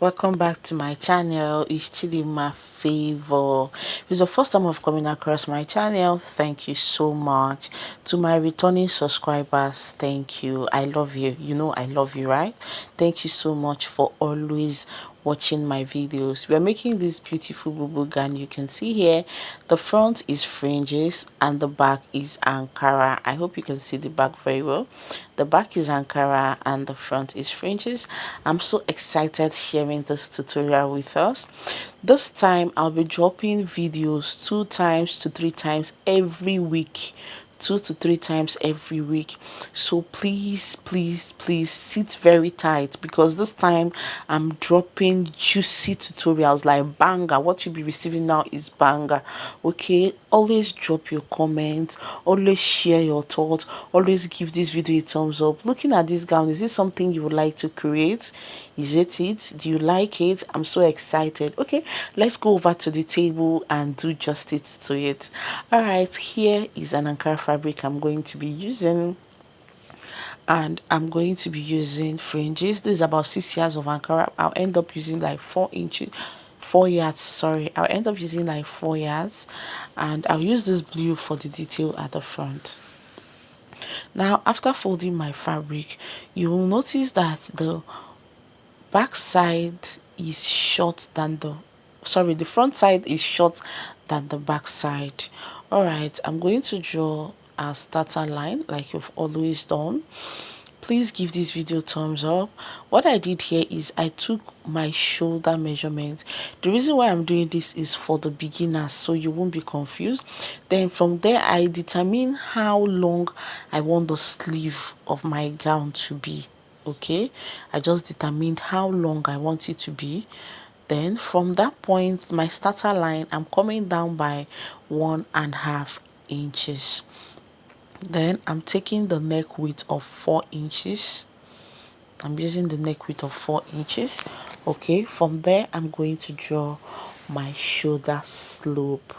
Welcome back to my channel. It's Chidima Favor. If it's the first time of coming across my channel, thank you so much. To my returning subscribers, thank you. I love you. You know I love you, right? Thank you so much for always watching my videos. We're making this beautiful bubu gown. You can see here the front is fringes and the back is Ankara. I hope you can see the back very well. The back is Ankara and the front is fringes. I'm so excited sharing this tutorial with us. This time I'll be dropping videos 2 times to 3 times every week. 2 to 3 times every week, so please sit very tight, because this time I'm dropping juicy tutorials like banger. What you'll be receiving now is banger. Okay, always drop your comments, always share your thoughts, always give this video a thumbs up. Looking at this gown, is this something you would like to create? Is it? Do you like it? I'm so excited. Okay, let's go over to the table and do justice to it. All right, here is an Ankara fabric I'm going to be using, and I'm going to be using fringes. This is about 6 yards of Ankara. I'll end up using like 4 yards, sorry. I'll end up using like 4 yards, and I'll use this blue for the detail at the front. Now, after folding my fabric, you will notice that the back side is short than the front side is short than the back side. All right, I'm going to draw a starter line like you've always done. Please give this video thumbs up. What I did here is I took my shoulder measurement. The reason why I'm doing this is for the beginners, so you won't be confused. Then from there I determine how long I want the sleeve of my gown to be. Okay, I just determined how long I want it to be. Then from that point, my starter line, I'm coming down by 1.5 inches. Then I'm taking the neck width of 4 inches. I'm using the neck width of 4 inches. Okay, from there I'm going to draw my shoulder slope.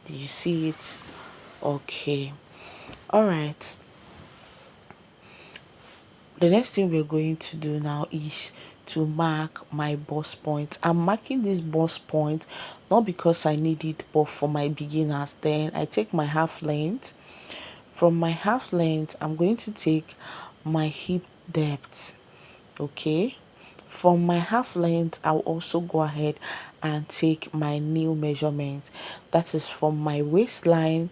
Do you see it? Okay, all right. The next thing we're going to do now is to mark my bust point. I'm marking this bust point not because I need it, but for my beginners. Then I take my half length. From my half length, I'm going to take my hip depth. Okay, from my half length, I'll also go ahead and take my nail measurement. That is from my waistline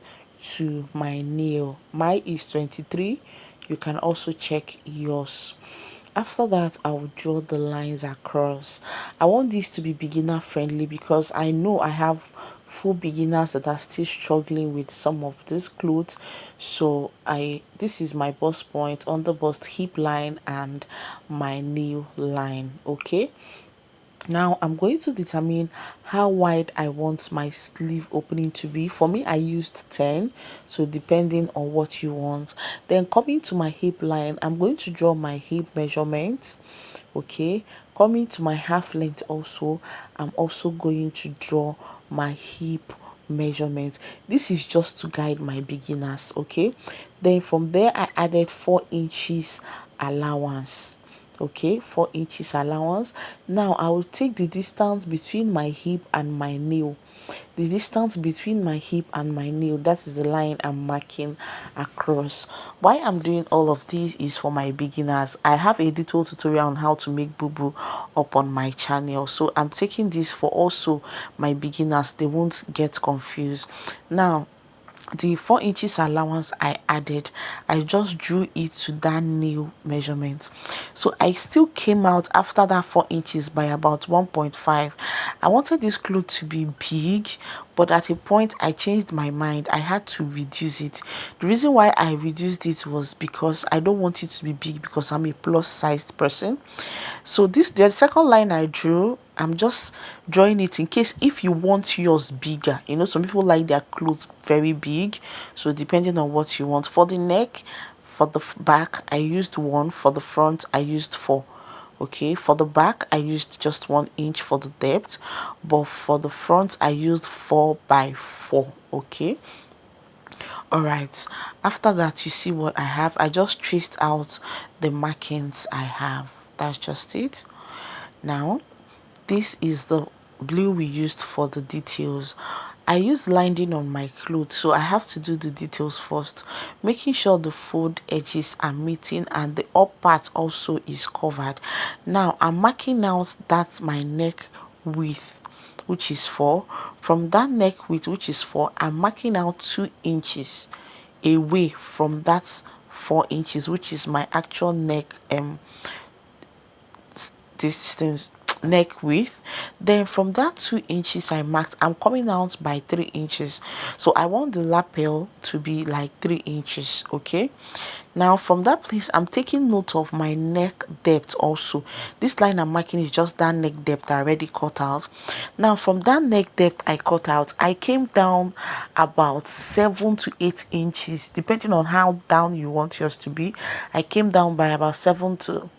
to my nail. Mine is 23. You can also check yours. After that, I will draw the lines across. I want this to be beginner friendly because I know I have full beginners that are still struggling with some of these clothes. So this is my bust point, on the bust, hip line and my nail line. Okay, now I'm going to determine how wide I want my sleeve opening to be. For me, I used 10, so depending on what you want. Then coming to my hip line, I'm going to draw my hip measurement. Okay, coming to my half length also, I'm also going to draw my hip measurement. This is just to guide my beginners. Okay, then from there I added 4 inches allowance. Okay, 4 inches allowance. Now I will take the distance between my hip and my nail. The distance between my hip and my nail, that is the line I'm marking across. Why I'm doing all of this is for my beginners. I have a detailed tutorial on how to make bubu up on my channel, so I'm taking this for also my beginners. They won't get confused. Now the 4 inches allowance I added, I just drew it to that nail measurement. So I still came out after that 4 inches by about 1.5. I wanted this cloth to be big, but at a point I changed my mind. I had to reduce it. The reason why I reduced it was because I don't want it to be big, because I'm a plus sized person. So the second line I drew, I'm just drawing it in case if you want yours bigger. You know, some people like their clothes very big, so depending on what you want. For the neck, for the back, I used 1. For the front, I used 4. Okay, for the back I used just 1 inch for the depth, but for the front I used 4 by 4. Okay, all right. After that, you see what I have. I just traced out the markings I have. That's just it. Now this is the glue we used for the details. I used lining on my clothes, so I have to do the details first, making sure the fold edges are meeting and the up part also is covered. Now I'm marking out that my neck width, which is 4. From that neck width, which is 4, I'm marking out 2 inches away from that 4 inches, which is my actual neck distance, neck width. Then from that 2 inches I marked, I'm coming out by 3 inches, so I want the lapel to be like 3 inches. Okay, now from that place I'm taking note of my neck depth also. This line I'm marking is just that neck depth I already cut out. Now from that neck depth I cut out, I came down about 7 to 8 inches, depending on how down you want yours to be. I came down by about 7 to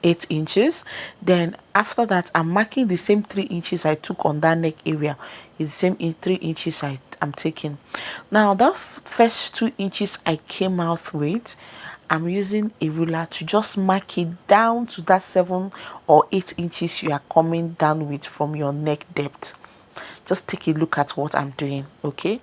8 inches. Then after that I'm marking the same 3 inches I took on that neck area. It's the same in 3 inches I'm taking. Now that first 2 inches I came out with, I'm using a ruler to just mark it down to that 7 or 8 inches you are coming down with from your neck depth. Just take a look at what I'm doing. Okay,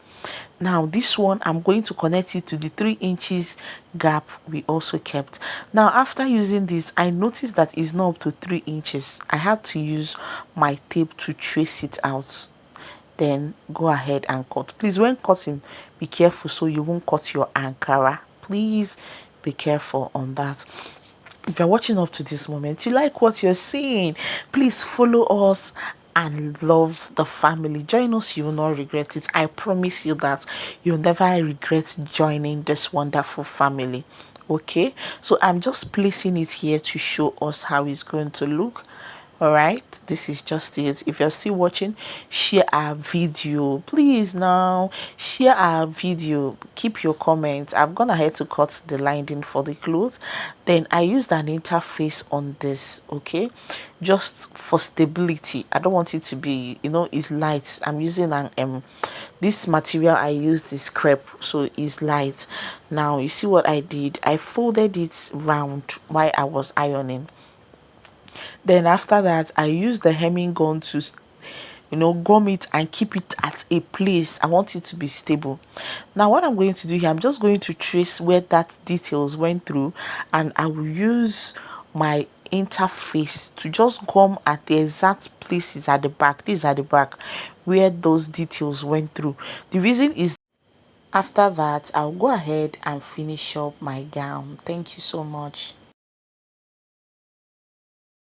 now this one I'm going to connect it to the 3 inches gap we also kept. Now after using this, I noticed that it's not up to 3 inches. I had to use my tape to trace it out. Then go ahead and cut. Please, when cutting, be careful so you won't cut your ankara. Please be careful on that. If you're watching up to this moment, you like what you're seeing, please follow us and love the family. Join us, you will not regret it. I promise you that you'll never regret joining this wonderful family. Okay, so I'm just placing it here to show us how it's going to look. All right, this is just it. If you're still watching, share our video, please. Now share our video, keep your comments. I've gone ahead to cut the lining for the clothes. Then I used an interface on this, okay, just for stability. I don't want it to be, it's light. I'm using an this material I used is crepe, so it's light. Now you see what I did, I folded it round while I was ironing. Then after that I use the hemming gun to gum it and keep it at a place. I want it to be stable. Now what I'm going to do here, I'm just going to trace where that details went through, and I will use my interface to just gum at the exact places at the back. These are the back where those details went through. The reason is, after that I'll go ahead and finish up my gown. Thank you so much.